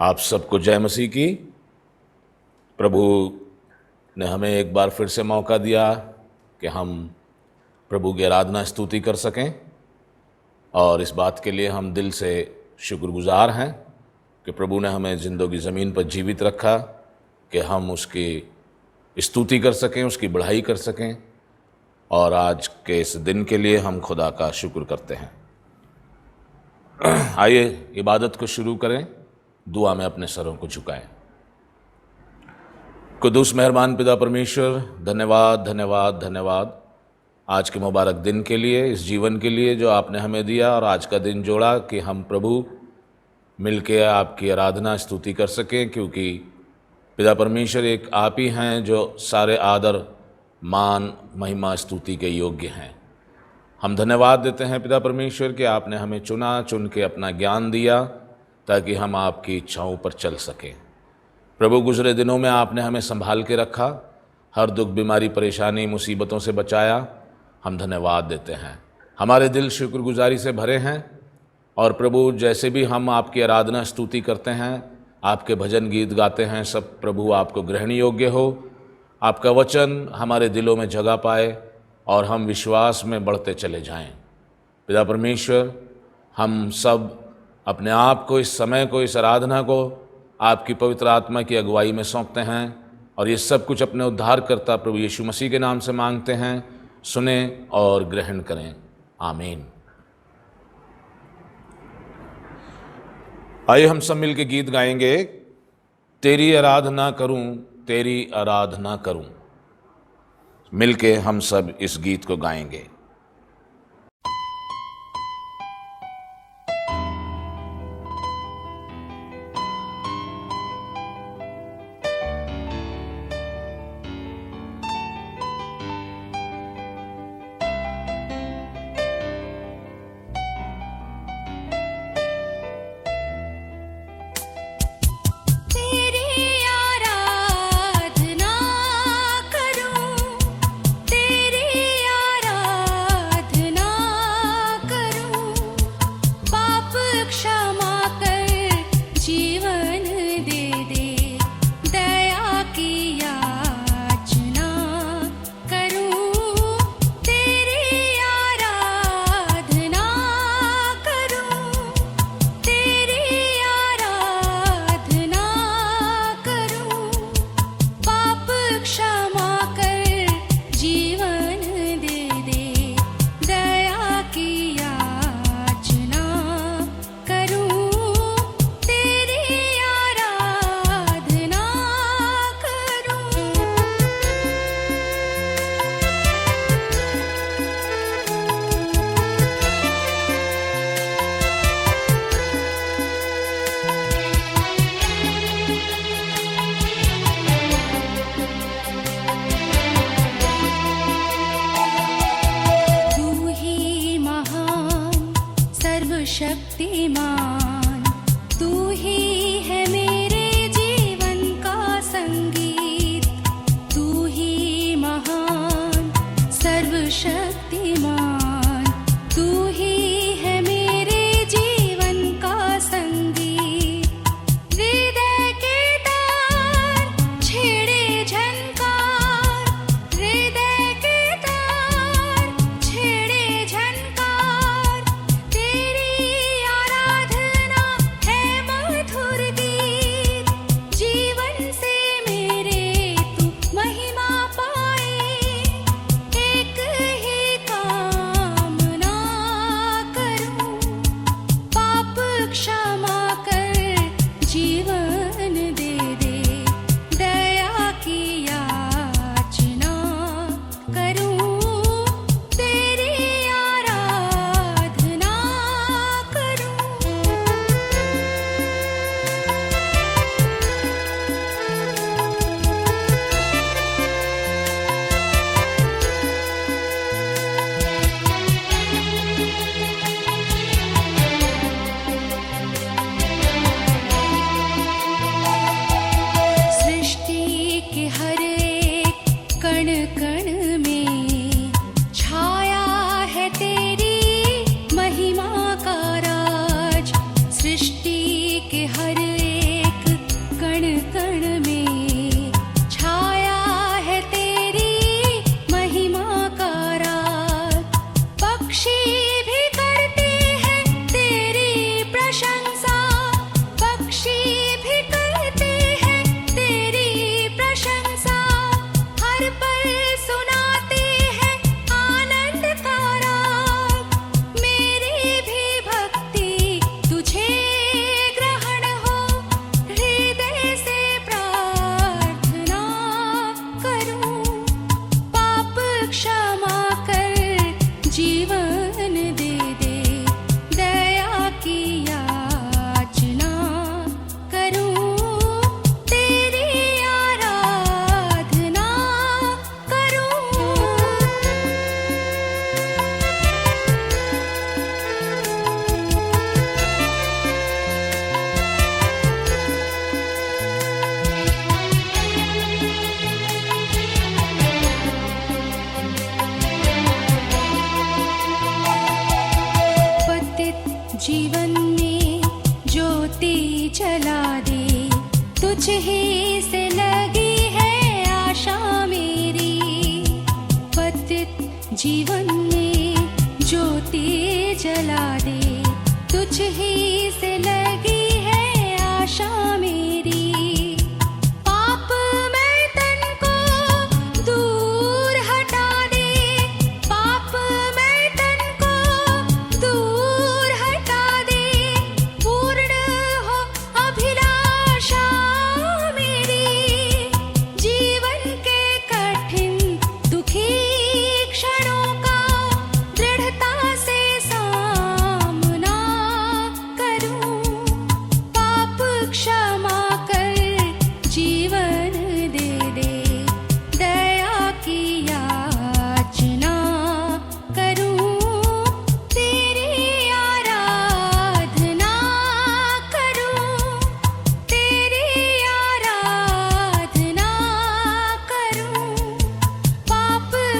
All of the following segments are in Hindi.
आप सबको जय मसीह की। प्रभु ने हमें एक बार फिर से मौका दिया कि हम प्रभु की आराधना स्तुति कर सकें, और इस बात के लिए हम दिल से शुक्रगुजार हैं कि प्रभु ने हमें ज़िंदगी ज़मीन पर जीवित रखा कि हम उसकी स्तुति कर सकें, उसकी बढ़ाई कर सकें। और आज के इस दिन के लिए हम खुदा का शुक्र करते हैं। आइए इबादत को शुरू करें, दुआ में अपने सरों को झुकाएं। कुदूस मेहरबान पिता परमेश्वर, धन्यवाद धन्यवाद धन्यवाद आज के मुबारक दिन के लिए, इस जीवन के लिए जो आपने हमें दिया और आज का दिन जोड़ा कि हम प्रभु मिलके आपकी आराधना स्तुति कर सकें, क्योंकि पिता परमेश्वर एक आप ही हैं जो सारे आदर मान महिमा स्तुति के योग्य हैं। हम धन्यवाद देते हैं पिता परमेश्वर कि आपने हमें चुन के अपना ज्ञान दिया ताकि हम आपकी इच्छाओं पर चल सकें। प्रभु गुजरे दिनों में आपने हमें संभाल के रखा, हर दुख बीमारी परेशानी मुसीबतों से बचाया। हम धन्यवाद देते हैं, हमारे दिल शुक्रगुजारी से भरे हैं। और प्रभु जैसे भी हम आपकी आराधना स्तुति करते हैं, आपके भजन गीत गाते हैं, सब प्रभु आपको ग्रहण योग्य हो। आपका वचन हमारे दिलों में जगह पाए और हम विश्वास में बढ़ते चले जाएं। पिता परमेश्वर, हम सब अपने आप को, इस समय को, इस आराधना को आपकी पवित्र आत्मा की अगुवाई में सौंपते हैं और ये सब कुछ अपने उद्धारकर्ता प्रभु यीशु मसीह के नाम से मांगते हैं। सुने और ग्रहण करें, आमीन। आइए हम सब मिल के गीत गाएंगे, तेरी आराधना करूं, तेरी आराधना करूं। मिलके हम सब इस गीत को गाएंगे। शक्तिमान तू ही है मेरे जीवन का संगीत, तू ही महान सर्वशक्तिमान, तू ही है मेरे जीवन का संगीत। हृदय के तार छेड़े झनकार, हृदय के तार छेड़े झनकार, तेरी जीवन से मेरे तू महिमा पाए। एक ही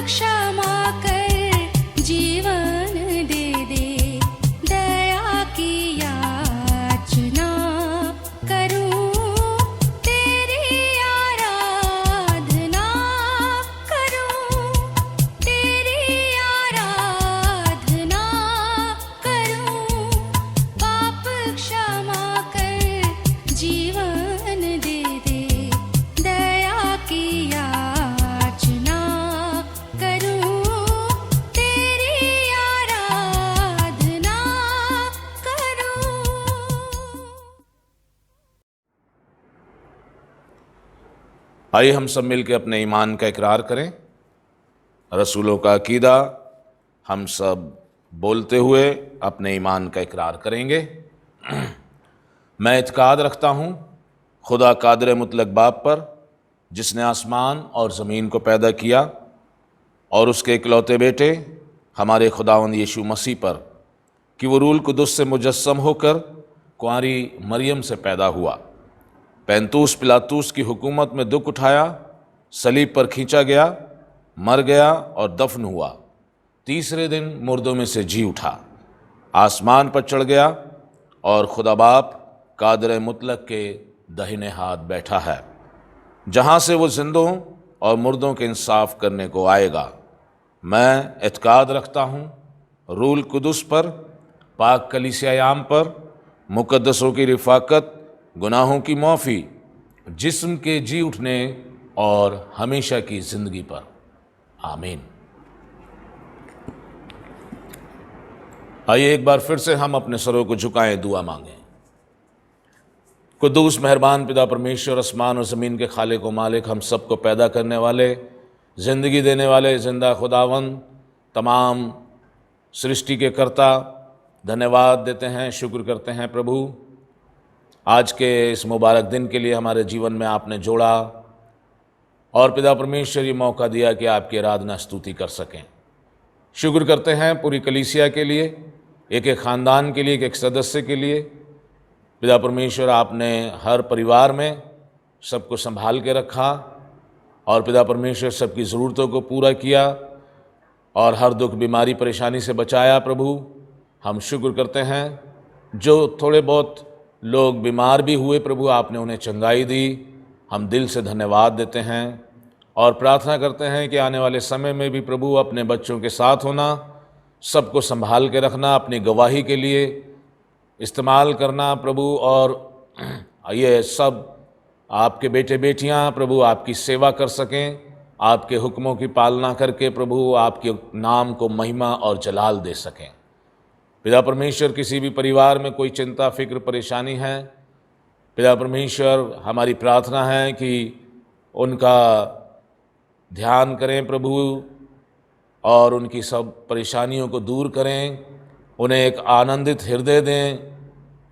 क्षमा कर जीवन दे दे, दया की याचना करूं, तेरी आराधना करूं, तेरी आराधना करूं। पाप क्षमा कर जीवन दे दे, दया की याचना करूं, तेरी आराधना करूं। आइए हम सब मिलकर अपने ईमान का इकरार करें। रसूलों का अकीदा हम सब बोलते हुए अपने ईमान का इकरार करेंगे। मैं इत्काद रखता हूँ खुदा कादिर मुतलक बाप पर, जिसने आसमान और ज़मीन को पैदा किया, और उसके इकलौते बेटे हमारे खुदावंद यीशु मसीह पर, कि वो रूल कुदुस से मुजस्सम होकर कुंवारी मरियम से पैदा हुआ, पैंतूस पिलातूस की हुकूमत में दुख उठाया, सलीब पर खींचा गया, मर गया और दफन हुआ, तीसरे दिन मुर्दों में से जी उठा, आसमान पर चढ़ गया और खुदा बाप कादिर मुतलक के दाहिने हाथ बैठा है, जहाँ से वो जिंदों और मुर्दों के इंसाफ करने को आएगा। मैं इत्काद रखता हूँ रूल कुदुस पर, पाक कलीसियायाम पर, मुकद्दसों की रिफाकत, गुनाहों की माफ़ी, जिस्म के जी उठने और हमेशा की ज़िंदगी पर। आमीन। आइए एक बार फिर से हम अपने सरों को झुकाएं, दुआ मांगें। कुद्दूस मेहरबान पिता परमेश्वर, आसमान और ज़मीन के खालिक व मालिक, हम सबको पैदा करने वाले, ज़िंदगी देने वाले जिंदा खुदावंद, तमाम सृष्टि के कर्ता, धन्यवाद देते हैं, शुक्र करते हैं प्रभु, आज के इस मुबारक दिन के लिए हमारे जीवन में आपने जोड़ा, और पिता परमेश्वर ये मौका दिया कि आपकी आराधना स्तुति कर सकें। शुक्र करते हैं पूरी कलीसिया के लिए, एक एक ख़ानदान के लिए, एक एक सदस्य के लिए। पिता परमेश्वर, आपने हर परिवार में सबको संभाल के रखा, और पिता परमेश्वर सबकी ज़रूरतों को पूरा किया, और हर दुख बीमारी परेशानी से बचाया। प्रभु हम शुक्र करते हैं, जो थोड़े बहुत लोग बीमार भी हुए प्रभु, आपने उन्हें चंगाई दी, हम दिल से धन्यवाद देते हैं, और प्रार्थना करते हैं कि आने वाले समय में भी प्रभु अपने बच्चों के साथ होना, सबको संभाल के रखना, अपनी गवाही के लिए इस्तेमाल करना प्रभु, और ये सब आपके बेटे बेटियां प्रभु आपकी सेवा कर सकें, आपके हुक्मों की पालना करके प्रभु आपके नाम को महिमा और जलाल दे सकें। पिता परमेश्वर, किसी भी परिवार में कोई चिंता फिक्र परेशानी है, पिता परमेश्वर हमारी प्रार्थना है कि उनका ध्यान करें प्रभु, और उनकी सब परेशानियों को दूर करें, उन्हें एक आनंदित हृदय दें,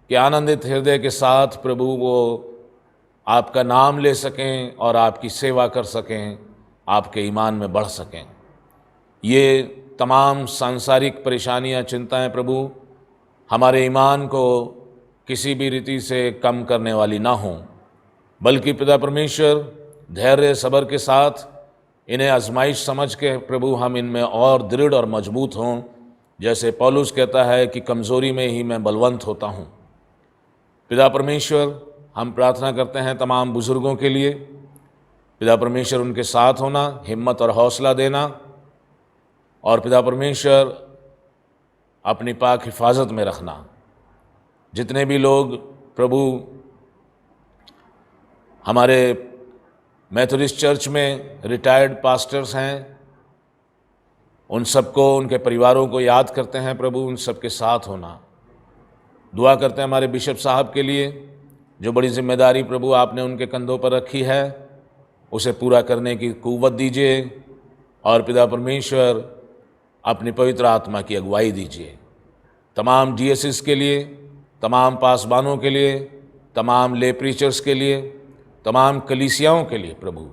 कि आनंदित हृदय के साथ प्रभु वो आपका नाम ले सकें और आपकी सेवा कर सकें, आपके ईमान में बढ़ सकें। ये तमाम सांसारिक परेशानियां, चिंताएं प्रभु हमारे ईमान को किसी भी रीति से कम करने वाली ना हों, बल्कि पिता परमेश्वर धैर्य सब्र के साथ इन्हें आजमाइश समझ के प्रभु हम इनमें और दृढ़ और मजबूत हों। जैसे पौलुस कहता है कि कमज़ोरी में ही मैं बलवंत होता हूँ। पिता परमेश्वर, हम प्रार्थना करते हैं तमाम बुज़ुर्गों के लिए, पिता परमेश्वर उनके साथ होना, हिम्मत और हौसला देना, और पिता परमेश्वर अपनी पाक हिफाजत में रखना। जितने भी लोग प्रभु हमारे मेथोडिस्ट चर्च में रिटायर्ड पास्टर्स हैं, उन सबको, उनके परिवारों को याद करते हैं प्रभु, उन सबके साथ होना। दुआ करते हैं हमारे बिशप साहब के लिए, जो बड़ी जिम्मेदारी प्रभु आपने उनके कंधों पर रखी है, उसे पूरा करने की कुव्वत दीजिए, और पिता परमेश्वर अपनी पवित्र आत्मा की अगुवाई दीजिए। तमाम डीएसएस के लिए, तमाम पासबानों के लिए, तमाम ले प्रीचर्स के लिए, तमाम कलीसियाओं के लिए प्रभु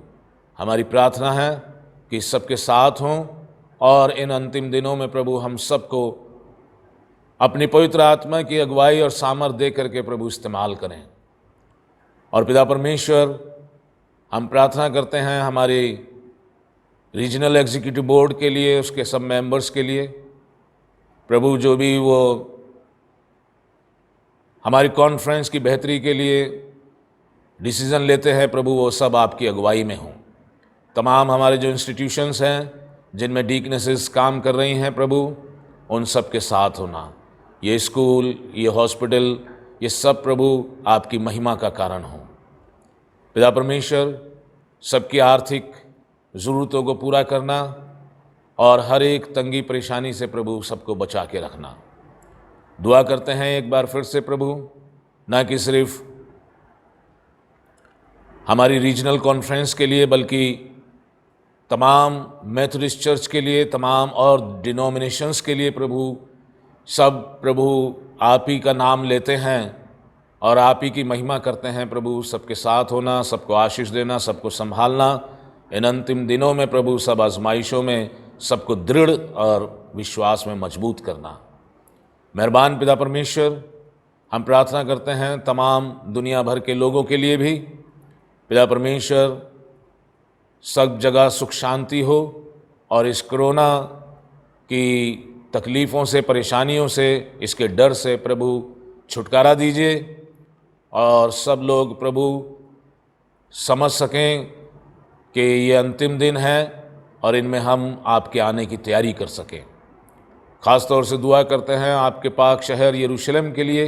हमारी प्रार्थना है कि सबके साथ हों, और इन अंतिम दिनों में प्रभु हम सबको अपनी पवित्र आत्मा की अगुवाई और सामर्थ दे करके प्रभु इस्तेमाल करें। और पिता परमेश्वर, हम प्रार्थना करते हैं हमारी रीजनल एग्जीक्यूटिव बोर्ड के लिए, उसके सब मेंबर्स के लिए प्रभु, जो भी वो हमारी कॉन्फ्रेंस की बेहतरी के लिए डिसीज़न लेते हैं प्रभु, वो सब आपकी अगुवाई में हों। तमाम हमारे जो इंस्टीट्यूशंस हैं जिनमें डीकनेसेस काम कर रही हैं प्रभु, उन सब के साथ होना। ये स्कूल, ये हॉस्पिटल, ये सब प्रभु आपकी महिमा का कारण हो। पिता परमेश्वर, सबकी आर्थिक ज़रूरतों को पूरा करना और हर एक तंगी परेशानी से प्रभु सबको बचा के रखना। दुआ करते हैं एक बार फिर से प्रभु, ना कि सिर्फ हमारी रीजनल कॉन्फ्रेंस के लिए बल्कि तमाम मेथोडिस्ट चर्च के लिए, तमाम और डिनोमिनेशंस के लिए प्रभु, सब प्रभु आप ही का नाम लेते हैं और आप ही की महिमा करते हैं प्रभु। सबके साथ होना, सबको आशीष देना, सबको संभालना इन अंतिम दिनों में प्रभु, सब आजमाइशों में सबको दृढ़ और विश्वास में मजबूत करना। मेहरबान पिता परमेश्वर, हम प्रार्थना करते हैं तमाम दुनिया भर के लोगों के लिए भी। पिता परमेश्वर, सब जगह सुख शांति हो और इस कोरोना की तकलीफ़ों से, परेशानियों से, इसके डर से प्रभु छुटकारा दीजिए और सब लोग प्रभु समझ सकें कि ये अंतिम दिन है और इनमें हम आपके आने की तैयारी कर सकें। ख़ास तौर से दुआ करते हैं आपके पाक शहर यरूशलेम के लिए,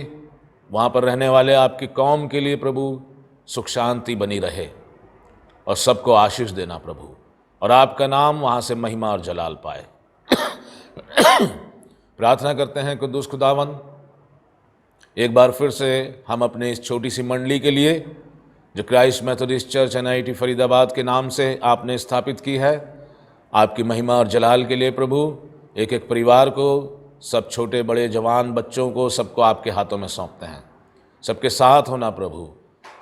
वहाँ पर रहने वाले आपकी कौम के लिए प्रभु, सुख शांति बनी रहे और सबको आशीष देना प्रभु, और आपका नाम वहाँ से महिमा और जलाल पाए। प्रार्थना करते हैं कुद्दूस खुदावन, एक बार फिर से हम अपने इस छोटी सी मंडली के लिए जो Christ Methodist church NIT Faridabad के नाम से आपने स्थापित की है, आपकी महिमा और जलाल के लिए प्रभु, एक एक परिवार को, सब छोटे बड़े जवान बच्चों को, सबको आपके हाथों में सौंपते हैं। सबके साथ होना प्रभु,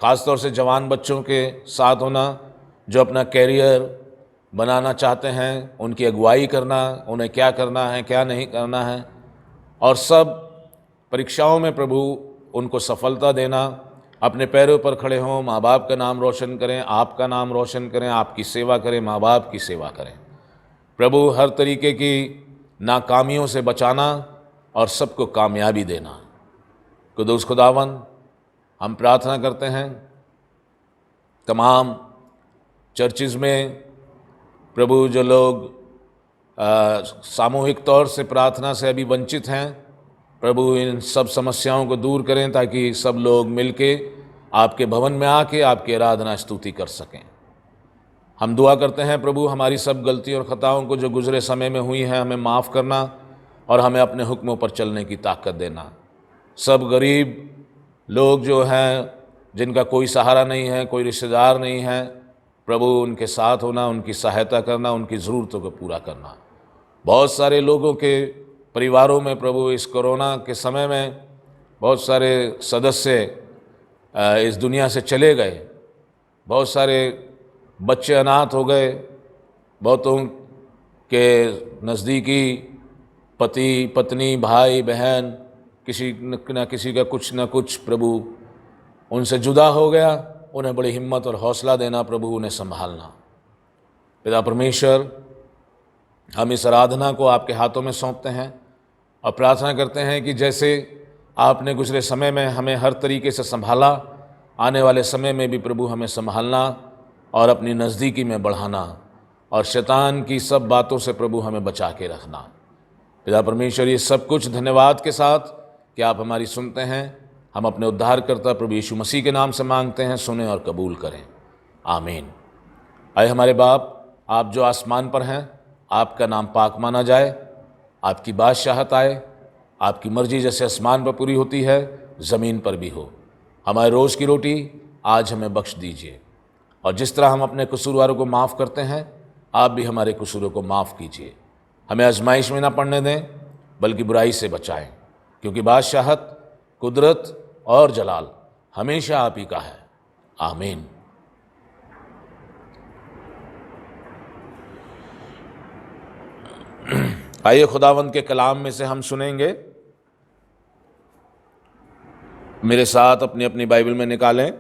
ख़ास तौर से जवान बच्चों के साथ होना जो अपना कैरियर बनाना चाहते हैं, उनकी अगुवाई करना, उन्हें क्या करना है क्या नहीं करना है, और सब परीक्षाओं में प्रभु उनको सफलता देना, अपने पैरों पर खड़े हों, माँ बाप का नाम रोशन करें, आपका नाम रोशन करें, आपकी सेवा करें, माँ बाप की सेवा करें प्रभु। हर तरीके की नाकामियों से बचाना और सबको कामयाबी देना। कुद्दूस खुदावन, हम प्रार्थना करते हैं तमाम चर्चिज़ में प्रभु, जो लोग सामूहिक तौर से प्रार्थना से अभी वंचित हैं प्रभु, इन सब समस्याओं को दूर करें ताकि सब लोग मिलके आपके भवन में आके आपकी आराधना स्तुति कर सकें। हम दुआ करते हैं प्रभु, हमारी सब गलतियों और ख़ताओं को जो गुज़रे समय में हुई हैं हमें माफ़ करना और हमें अपने हुक्मों पर चलने की ताकत देना। सब गरीब लोग जो हैं, जिनका कोई सहारा नहीं है, कोई रिश्तेदार नहीं है प्रभु, उनके साथ होना, उनकी सहायता करना, उनकी ज़रूरतों को पूरा करना। बहुत सारे लोगों के परिवारों में प्रभु इस कोरोना के समय में बहुत सारे सदस्य इस दुनिया से चले गए, बहुत सारे बच्चे अनाथ हो गए, बहुतों के नज़दीकी पति पत्नी भाई बहन किसी न किसी का कुछ न कुछ प्रभु उनसे जुदा हो गया। उन्हें बड़ी हिम्मत और हौसला देना प्रभु, उन्हें संभालना। पिता परमेश्वर, हम इस आराधना को आपके हाथों में सौंपते हैं और प्रार्थना करते हैं कि जैसे आपने गुजरे समय में हमें हर तरीके से संभाला, आने वाले समय में भी प्रभु हमें संभालना और अपनी नज़दीकी में बढ़ाना और शैतान की सब बातों से प्रभु हमें बचा के रखना। पिता परमेश्वर, ये सब कुछ धन्यवाद के साथ कि आप हमारी सुनते हैं, हम अपने उद्धारकर्ता प्रभु यीशु मसीह के नाम से मांगते हैं, सुने और कबूल करें, आमीन। आए हमारे बाप, आप जो आसमान पर हैं, आपका नाम पाक माना जाए, आपकी बादशाहत आए, आपकी मर्जी जैसे आसमान पर पूरी होती है ज़मीन पर भी हो। हमारे रोज़ की रोटी आज हमें बख्श दीजिए, और जिस तरह हम अपने कसूरवारों को माफ़ करते हैं, आप भी हमारे कसूरों को माफ़ कीजिए। हमें आजमाइश में ना पड़ने दें, बल्कि बुराई से बचाएं, क्योंकि बादशाहत, कुदरत और जलाल हमेशा आप ही का है, आमीन। आइए खुदावंद के कलाम में से हम सुनेंगे। मेरे साथ अपनी अपनी बाइबल में निकालें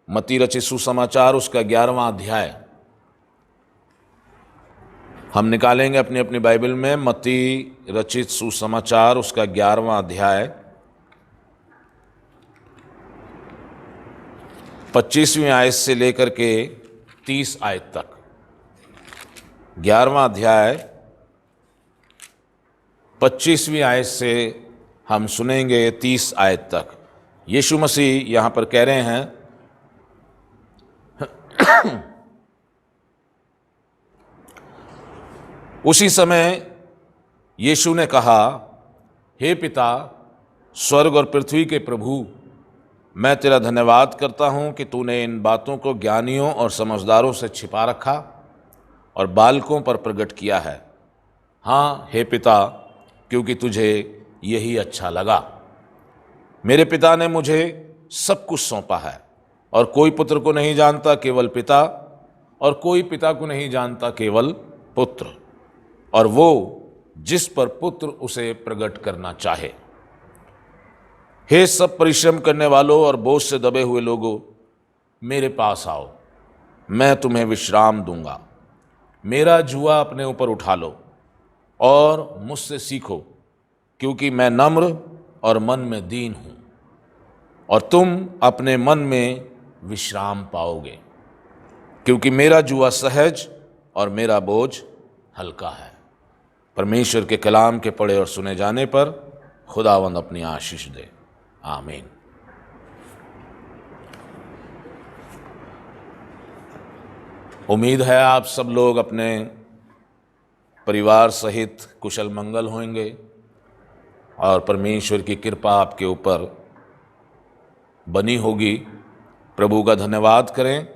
मत्ती रचित सुसमाचार, उसका 11वां अध्याय। हम निकालेंगे अपनी अपनी बाइबल में मत्ती रचित सुसमाचार उसका 11वां अध्याय 25वीं आयत से लेकर के 30 आयत तक। 11वां अध्याय 25वीं आयत से हम सुनेंगे 30 आयत तक। यीशु मसीह यहां पर कह रहे हैं, उसी समय यीशु ने कहा, हे पिता, स्वर्ग और पृथ्वी के प्रभु, मैं तेरा धन्यवाद करता हूं कि तूने इन बातों को ज्ञानियों और समझदारों से छिपा रखा और बालकों पर प्रकट किया है। हाँ हे पिता, क्योंकि तुझे यही अच्छा लगा। मेरे पिता ने मुझे सब कुछ सौंपा है और कोई पुत्र को नहीं जानता केवल पिता, और कोई पिता को नहीं जानता केवल पुत्र, और वो जिस पर पुत्र उसे प्रकट करना चाहे। हे सब परिश्रम करने वालों और बोझ से दबे हुए लोगों, मेरे पास आओ, मैं तुम्हें विश्राम दूंगा। मेरा जुआ अपने ऊपर उठा लो और मुझसे सीखो, क्योंकि मैं नम्र और मन में दीन हूं, और तुम अपने मन में विश्राम पाओगे, क्योंकि मेरा जुआ सहज और मेरा बोझ हल्का है। परमेश्वर के कलाम के पढ़े और सुने जाने पर खुदावंद अपनी आशीष दे। आमीन। उम्मीद है आप सब लोग अपने परिवार सहित कुशल मंगल होंगे और परमेश्वर की कृपा आपके ऊपर बनी होगी। प्रभु का धन्यवाद करें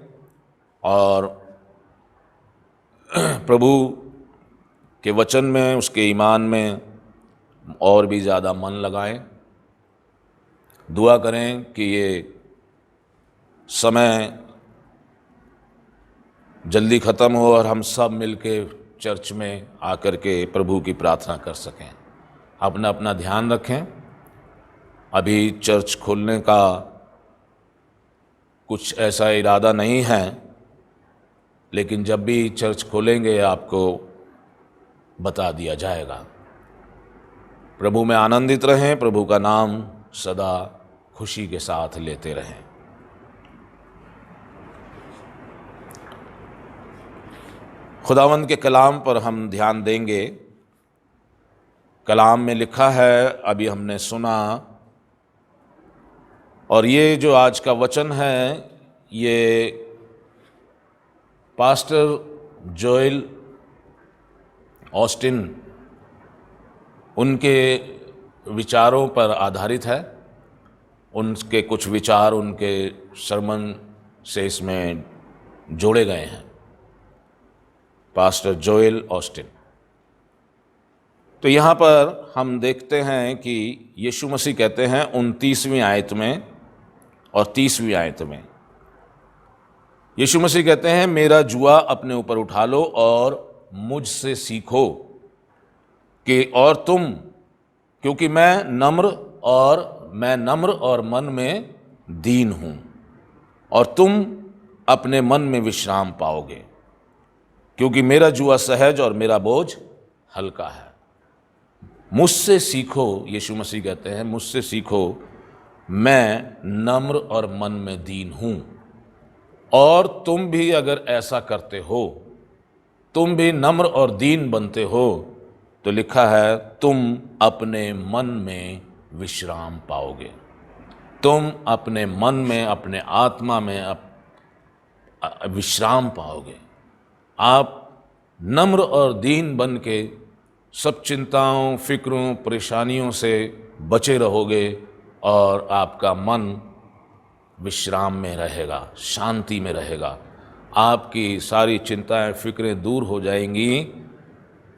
और प्रभु के वचन में, उसके ईमान में और भी ज़्यादा मन लगाएं। दुआ करें कि ये समय जल्दी ख़त्म हो और हम सब मिलके चर्च में आकर के प्रभु की प्रार्थना कर सकें। अपना अपना ध्यान रखें। अभी चर्च खोलने का कुछ ऐसा इरादा नहीं है, लेकिन जब भी चर्च खोलेंगे आपको बता दिया जाएगा। प्रभु में आनंदित रहें, प्रभु का नाम सदा खुशी के साथ लेते रहें। खुदावंद के कलाम पर हम ध्यान देंगे। कलाम में लिखा है, अभी हमने सुना, और ये जो आज का वचन है ये पास्टर जोएल ऑस्टिन उनके विचारों पर आधारित है। उनके कुछ विचार उनके सरमन से इसमें जोड़े गए हैं। Pastor Joel Austin. तो यहाँ पर हम देखते हैं कि यीशु मसीह कहते हैं 29वीं आयत में और 30वीं आयत में, यीशु मसीह कहते हैं, मेरा जुआ अपने ऊपर उठा लो और मुझसे सीखो कि और तुम, क्योंकि मैं नम्र और मन में दीन हूं, और तुम अपने मन में विश्राम पाओगे, क्योंकि मेरा जुआ सहज और मेरा बोझ हल्का है। मुझसे सीखो, यीशु मसीह कहते हैं, मुझसे सीखो, मैं नम्र और मन में दीन हूं, और तुम भी अगर ऐसा करते हो, तुम भी नम्र और दीन बनते हो, तो लिखा है तुम अपने मन में विश्राम पाओगे। तुम अपने मन में, अपने आत्मा में विश्राम पाओगे। आप नम्र और दीन बन के सब चिंताओं, फिक्रों, परेशानियों से बचे रहोगे और आपका मन विश्राम में रहेगा, शांति में रहेगा। आपकी सारी चिंताएं, फिक्रें दूर हो जाएंगी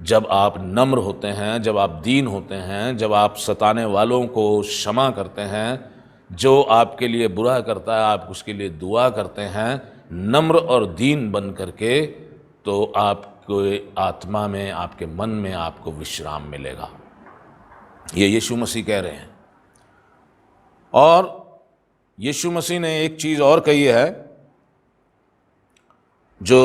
जब आप नम्र होते हैं, जब आप दीन होते हैं, जब आप सताने वालों को क्षमा करते हैं, जो आपके लिए बुरा करता है आप उसके लिए दुआ करते हैं, नम्र और दीन बन करके, तो आपके आत्मा में, आपके मन में आपको विश्राम मिलेगा। ये यीशु मसीह कह रहे हैं। और यीशु मसीह ने एक चीज़ और कही है जो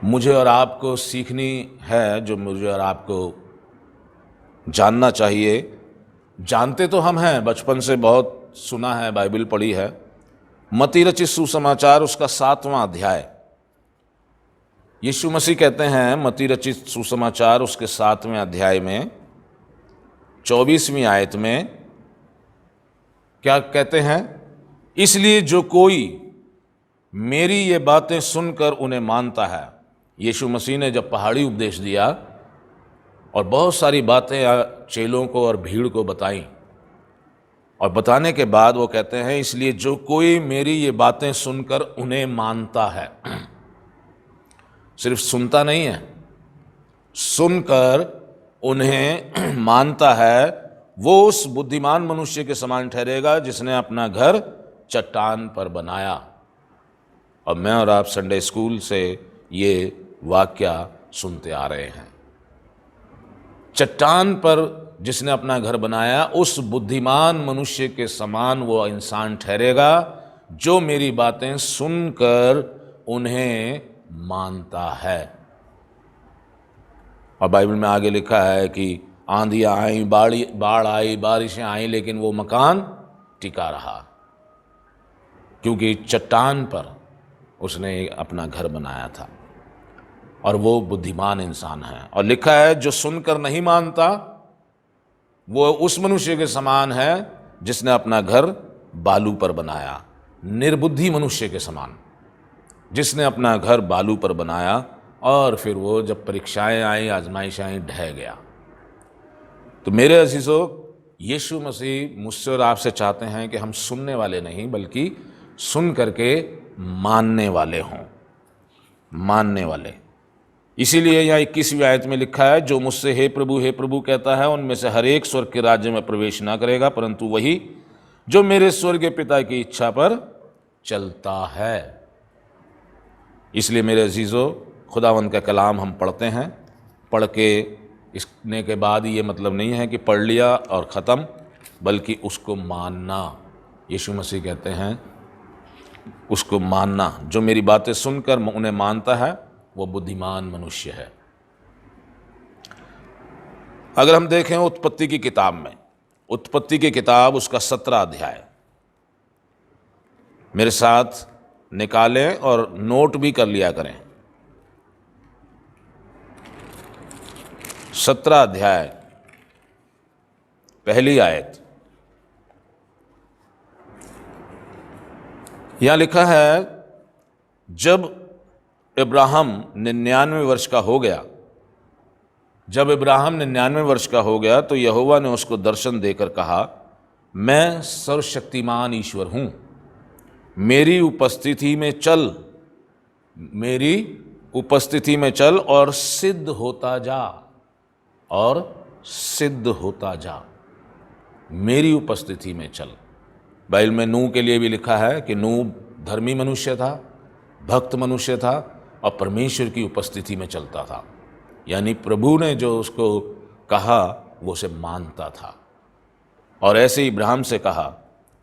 मुझे और आपको सीखनी है, जो मुझे और आपको जानना चाहिए। जानते तो हम हैं, बचपन से बहुत सुना है, बाइबल पढ़ी है। मत्ती रचित सुसमाचार उसका 7वां अध्याय, यीशु मसीह कहते हैं मत्ती रचित सुसमाचार उसके 7वें अध्याय में 24वीं आयत में क्या कहते हैं? इसलिए जो कोई मेरी ये बातें सुनकर उन्हें मानता है। यीशु मसीह ने जब पहाड़ी उपदेश दिया और बहुत सारी बातें चेलों को और भीड़ को बताई, और बताने के बाद वो कहते हैं इसलिए जो कोई मेरी ये बातें सुनकर उन्हें मानता है। सिर्फ सुनता नहीं है, सुनकर उन्हें मानता है, वो उस बुद्धिमान मनुष्य के समान ठहरेगा जिसने अपना घर चट्टान पर बनाया। और मैं और आप संडे स्कूल से ये वाक्य सुनते आ रहे हैं। चट्टान पर जिसने अपना घर बनाया, उस बुद्धिमान मनुष्य के समान वो इंसान ठहरेगा जो मेरी बातें सुनकर उन्हें मानता है। और बाइबल में आगे लिखा है कि आंधियां आई, बाढ़ आई, बारिशें आई, लेकिन वो मकान टिका रहा, क्योंकि चट्टान पर उसने अपना घर बनाया था। और वो बुद्धिमान इंसान है। और लिखा है जो सुनकर नहीं मानता वो उस मनुष्य के समान है जिसने अपना घर बालू पर बनाया। निर्बुद्धि मनुष्य के समान जिसने अपना घर बालू पर बनाया, और फिर वो जब परीक्षाएं आई, आजमाइश आई, ढह गया। तो मेरे अजीजों, यीशु मसीह मुझसे और आपसे चाहते हैं कि हम सुनने वाले नहीं बल्कि सुन करके मानने वाले हों, मानने वाले। इसीलिए यहाँ 21वीं आयत में लिखा है जो मुझसे हे प्रभु कहता है उनमें से हर एक स्वर्ग के राज्य में प्रवेश ना करेगा, परंतु वही जो मेरे स्वर्गीय पिता की इच्छा पर चलता है। इसलिए मेरे अजीज़ों, खुदावंद का कलाम हम पढ़ते हैं, पढ़ के इसने के बाद ये मतलब नहीं है कि पढ़ लिया और ख़त्म, बल्कि उसको मानना। यीशु मसीह कहते हैं उसको मानना। जो मेरी बातें सुनकर उन्हें मानता है वो बुद्धिमान मनुष्य है। अगर हम देखें उत्पत्ति की किताब में, उत्पत्ति की किताब उसका 17 अध्याय मेरे साथ निकालें और नोट भी कर लिया करें। 17 अध्याय पहली आयत, यहां लिखा है जब इब्राहिम 99 वर्ष का हो गया, जब इब्राहिम 99 वर्ष का हो गया तो यहोवा ने उसको दर्शन देकर कहा, मैं सर्वशक्तिमान ईश्वर हूं, मेरी उपस्थिति में चल, मेरी उपस्थिति में चल और सिद्ध होता जा, और सिद्ध होता जा, मेरी उपस्थिति में चल। बाइबल में नूह के लिए भी लिखा है कि नूह धर्मी मनुष्य था, भक्त मनुष्य था और परमेश्वर की उपस्थिति में चलता था। यानी प्रभु ने जो उसको कहा वो उसे मानता था। और ऐसे ही इब्राहिम से कहा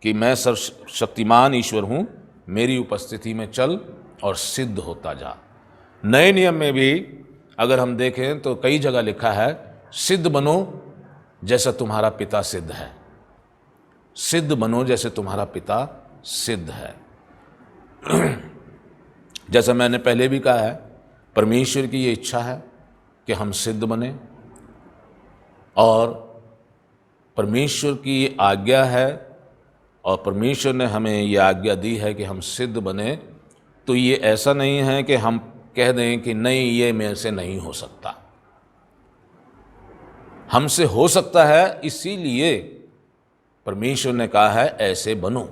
कि मैं सर्वशक्तिमान ईश्वर हूँ, मेरी उपस्थिति में चल और सिद्ध होता जा। नए नियम में भी अगर हम देखें तो कई जगह लिखा है सिद्ध बनो जैसा तुम्हारा पिता सिद्ध है, सिद्ध बनो जैसे तुम्हारा पिता सिद्ध है। जैसा मैंने पहले भी कहा है, परमेश्वर की ये इच्छा है कि हम सिद्ध बने, और परमेश्वर की ये आज्ञा है, और परमेश्वर ने हमें ये आज्ञा दी है कि हम सिद्ध बने। तो ये ऐसा नहीं है कि हम कह दें कि नहीं ये मेरे से नहीं हो सकता, हमसे हो सकता है। इसीलिए परमेश्वर ने कहा है ऐसे बनो।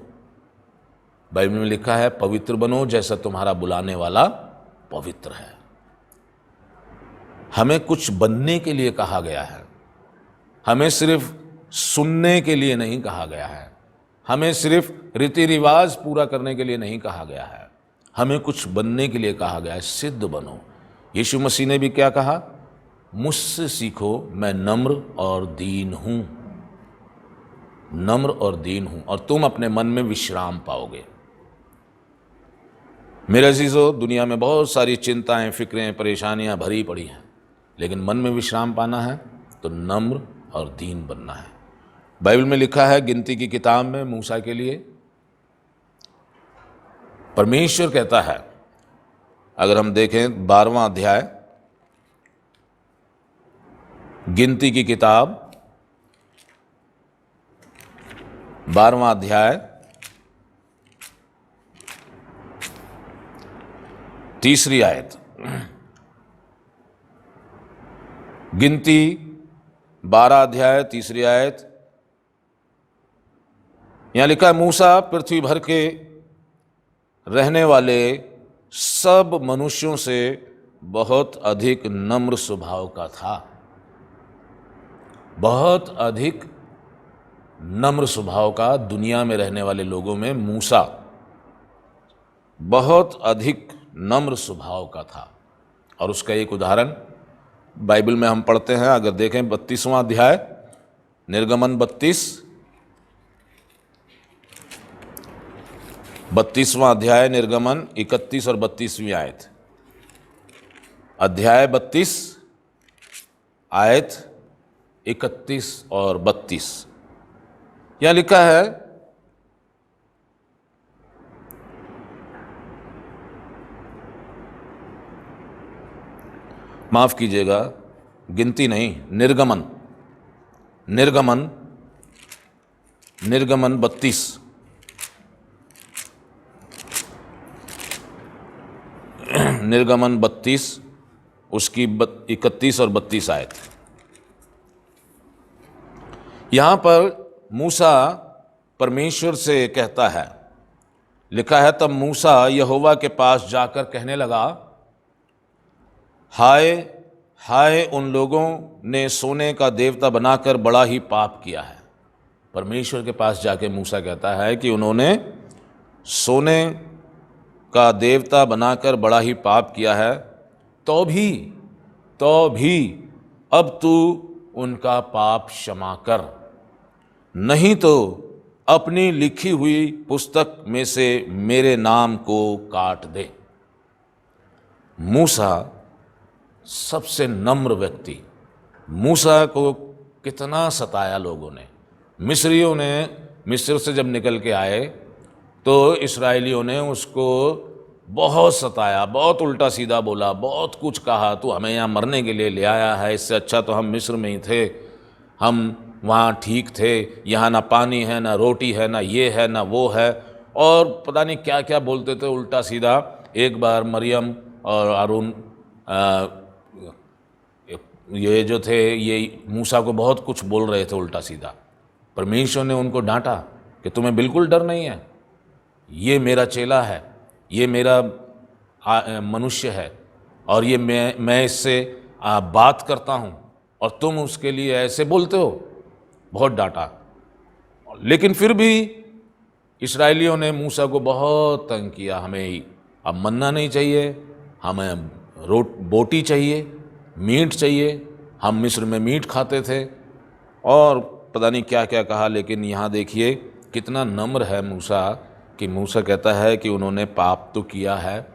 बाइबल में लिखा है पवित्र बनो जैसा तुम्हारा बुलाने वाला पवित्र है। हमें कुछ बनने के लिए कहा गया है, हमें सिर्फ सुनने के लिए नहीं कहा गया है, हमें सिर्फ रीति रिवाज पूरा करने के लिए नहीं कहा गया है, हमें कुछ बनने के लिए कहा गया है। सिद्ध बनो। यीशु मसीह ने भी क्या कहा, मुझसे सीखो मैं नम्र और दीन हूं, नम्र और दीन हूं, और तुम अपने मन में विश्राम पाओगे। मेरे अजीज़ों, दुनिया में बहुत सारी चिंताएं, फिक्रें, परेशानियां भरी पड़ी हैं, लेकिन मन में विश्राम पाना है तो नम्र और दीन बनना है। बाइबल में लिखा है गिनती की किताब में मूसा के लिए परमेश्वर कहता है, अगर हम देखें 12वां अध्याय गिनती की किताब 12वां अध्याय 3री आयत। गिनती 12 अध्याय 3री आयत। यहां लिखा है, मूसा पृथ्वी भर के रहने वाले सब मनुष्यों से बहुत अधिक नम्र स्वभाव का था। बहुत अधिक नम्र स्वभाव का दुनिया में रहने वाले लोगों में मूसा बहुत अधिक नम्र स्वभाव का था। और उसका एक उदाहरण बाइबल में हम पढ़ते हैं। अगर देखें 32वां अध्याय निर्गमन 32वां अध्याय निर्गमन 31 और 32वीं आयत। अध्याय 32 आयत 31 और 32। यहां लिखा है, माफ कीजिएगा, गिनती नहीं, निर्गमन 32 निर्गमन 32 उसकी 31 और 32 आयत। यहां पर मूसा परमेश्वर से कहता है, लिखा है, तब मूसा यहोवा के पास जाकर कहने लगा, हाय हाय, उन लोगों ने सोने का देवता बनाकर बड़ा ही पाप किया है। परमेश्वर के पास जाके मूसा कहता है कि उन्होंने सोने का देवता बनाकर बड़ा ही पाप किया है, तो भी अब तू उनका पाप क्षमा कर, नहीं तो अपनी लिखी हुई पुस्तक में से मेरे नाम को काट दे। मूसा सबसे नम्र व्यक्ति, मूसा को कितना सताया लोगों ने। मिस्रियों ने मिस्र से जब निकल के आए तो इस्राएलियों ने उसको बहुत सताया, बहुत उल्टा सीधा बोला, बहुत कुछ कहा, तू हमें यहाँ मरने के लिए ले आया है, इससे अच्छा तो हम मिस्र में ही थे, हम वहाँ ठीक थे, यहाँ ना पानी है, ना रोटी है, ना ये है, ना वो है, और पता नहीं क्या क्या बोलते थे उल्टा सीधा। एक बार मरियम और हारून ये जो थे, ये मूसा को बहुत कुछ बोल रहे थे उल्टा सीधा। परमेश्वर ने उनको डांटा कि तुम्हें बिल्कुल डर नहीं है, ये मेरा चेला है, ये मेरा मनुष्य है, और ये मैं इससे बात करता हूँ और तुम उसके लिए ऐसे बोलते हो। बहुत डांटा, लेकिन फिर भी इस्राएलियों ने मूसा को बहुत तंग किया। हमें अब मन्ना नहीं चाहिए, हमें बोटी चाहिए, मीट चाहिए, हम मिस्र में मीट खाते थे, और पता नहीं क्या क्या कहा। लेकिन यहाँ देखिए कितना नम्र है मूसा, कि मूसा कहता है कि उन्होंने पाप तो किया है,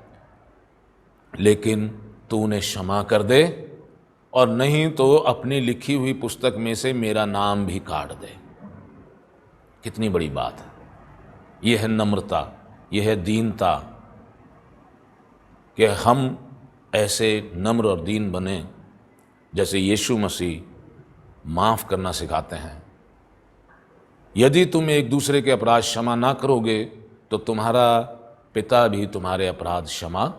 लेकिन तू उन्हें क्षमा कर दे, और नहीं तो अपनी लिखी हुई पुस्तक में से मेरा नाम भी काट दे। कितनी बड़ी बात है। यह है नम्रता, यह है दीनता, कि हम ऐसे नम्र और दीन बने जैसे यीशु मसीह माफ़ करना सिखाते हैं। यदि तुम एक दूसरे के अपराध क्षमा ना करोगे तो तुम्हारा पिता भी तुम्हारे अपराध क्षमा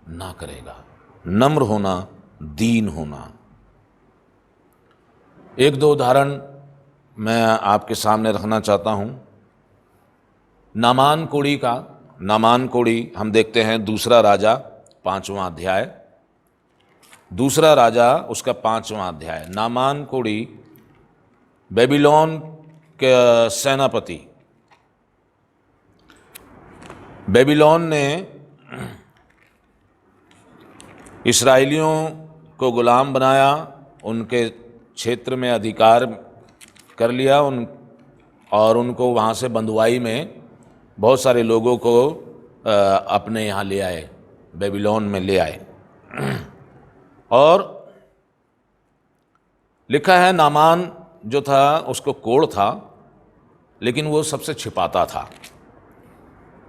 ना करेगा। नम्र होना, दीन होना। एक दो उदाहरण मैं आपके सामने रखना चाहता हूँ। नामान कोढ़ी का, नामान कोढ़ी हम देखते हैं दूसरा राजा 5वां अध्याय, दूसरा राजा उसका 5वां अध्याय। नामान कोढ़ी बेबीलोन के सेनापति, बेबीलोन ने इस्राएलियों को गुलाम बनाया, उनके क्षेत्र में अधिकार कर लिया, और उनको वहाँ से बंधुआई में बहुत सारे लोगों को अपने यहाँ ले आए, बेबीलोन में ले आए। और लिखा है नामान जो था उसको कोढ़ था, लेकिन वो सबसे छिपाता था,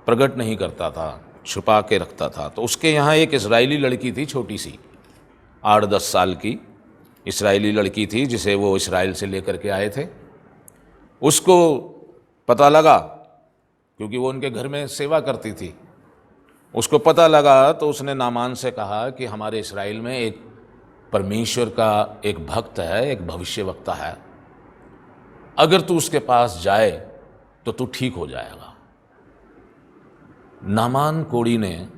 प्रकट नहीं करता था, छुपा के रखता था। तो उसके यहाँ एक इस्राएली लड़की थी, छोटी सी 8-10 साल की इस्राएली लड़की थी, जिसे वो इस्राएल से लेकर के आए थे। उसको पता लगा, क्योंकि वो उनके घर में सेवा करती थी, उसको पता लगा तो उसने नामान से कहा कि हमारे इस्राएल में एक परमेश्वर का एक भक्त है, एक भविष्यवक्ता है, अगर तू उसके पास जाए तो तू ठीक हो जाएगा। नामान कोढ़ी ने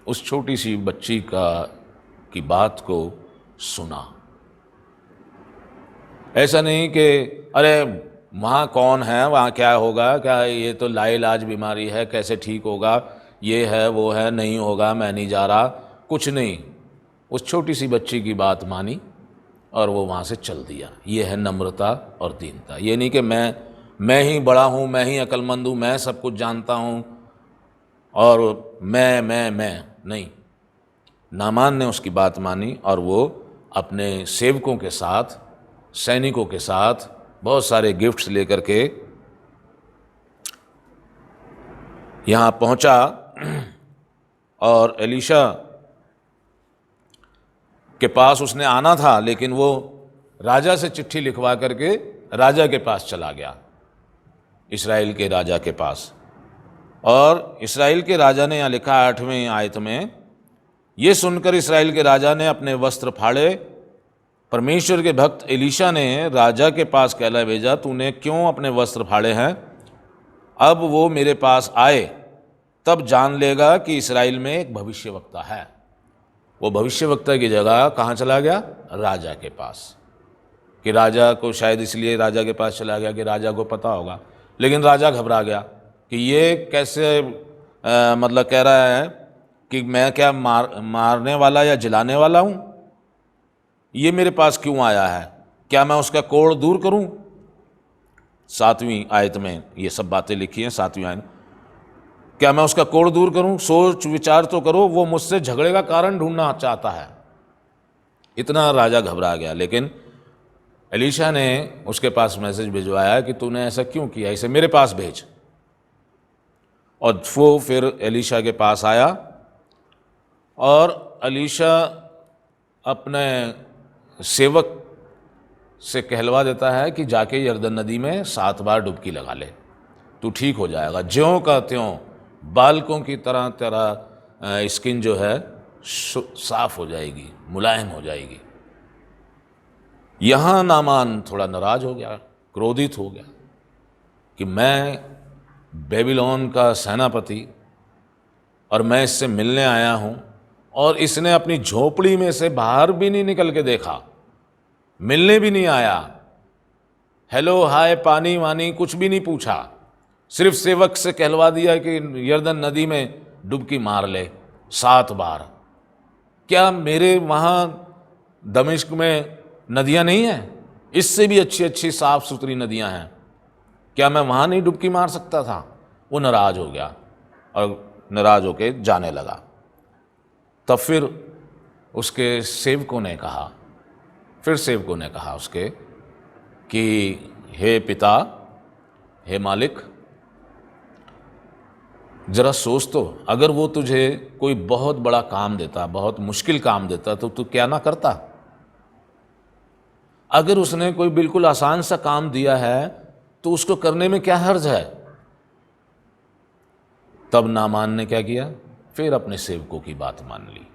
उस छोटी सी बच्ची की बात को सुना। ऐसा नहीं कि अरे वहाँ कौन है, वहाँ क्या होगा, क्या ये तो लाइलाज बीमारी है, कैसे ठीक होगा, ये है वो है, नहीं होगा, मैं नहीं जा रहा, कुछ नहीं। उस छोटी सी बच्ची की बात मानी और वो वहाँ से चल दिया। ये है नम्रता और दीनता। ये नहीं कि मैं ही बड़ा हूँ, मैं ही अक्लमंद हूँ, मैं सब कुछ जानता हूँ और मैं नहीं। नामान ने उसकी बात मानी और वो अपने सेवकों के साथ, सैनिकों के साथ बहुत सारे गिफ्ट्स लेकर के यहाँ पहुँचा। और एलीशा के पास उसने आना था, लेकिन वो राजा से चिट्ठी लिखवा करके राजा के पास चला गया, इस्राएल के राजा के पास। और इस्राएल के राजा ने यहाँ लिखा 8वें आयत में, ये सुनकर इस्राएल के राजा ने अपने वस्त्र फाड़े। परमेश्वर के भक्त एलीशा ने राजा के पास कहला भेजा, तूने क्यों अपने वस्त्र फाड़े हैं? अब वो मेरे पास आए, तब जान लेगा कि इस्राएल में एक भविष्यवक्ता है। वो भविष्यवक्ता की जगह कहाँ चला गया? राजा के पास। कि राजा को शायद इसलिए राजा के पास चला गया कि राजा को पता होगा, लेकिन राजा घबरा गया कि ये कैसे मतलब कह रहा है कि मैं क्या मारने वाला या जलाने वाला हूँ? ये मेरे पास क्यों आया है? क्या मैं उसका कोढ़ दूर करूँ? 7वीं आयत में ये सब बातें लिखी हैं। 7वीं आयत, क्या मैं उसका कोढ़ दूर करूं? सोच विचार तो करो, वो मुझसे झगड़े का कारण ढूंढना चाहता है। इतना राजा घबरा गया। लेकिन एलीशा ने उसके पास मैसेज भिजवाया कि तूने ऐसा क्यों किया, इसे मेरे पास भेज। और वो फिर एलीशा के पास आया और एलीशा अपने सेवक से कहलवा देता है कि जाके यरदन नदी में 7 बार डुबकी लगा ले, तू ठीक हो जाएगा। ज्यों का त्यों बालकों की तरह तेरा स्किन जो है साफ हो जाएगी, मुलायम हो जाएगी। यहाँ नामान थोड़ा नाराज हो गया, क्रोधित हो गया कि मैं बेबीलोन का सेनापति और मैं इससे मिलने आया हूँ, और इसने अपनी झोपड़ी में से बाहर भी नहीं निकल के देखा, मिलने भी नहीं आया, हेलो हाय पानी वानी कुछ भी नहीं पूछा, सिर्फ सेवक से कहलवा दिया कि यरदन नदी में डुबकी मार ले 7 बार। क्या मेरे वहाँ दमिश्क में नदियाँ नहीं हैं? इससे भी अच्छी अच्छी साफ सुथरी नदियाँ हैं, क्या मैं वहाँ नहीं डुबकी मार सकता था? वो नाराज हो गया और नाराज होके जाने लगा। तब फिर उसके सेवकों ने कहा उसके कि हे पिता, हे मालिक, जरा सोच तो, अगर वो तुझे कोई बहुत बड़ा काम देता, बहुत मुश्किल काम देता, तो तू क्या ना करता? अगर उसने कोई बिल्कुल आसान सा काम दिया है तो उसको करने में क्या हर्ज है? तब नामान ने क्या किया? फिर अपने सेवकों की बात मान ली।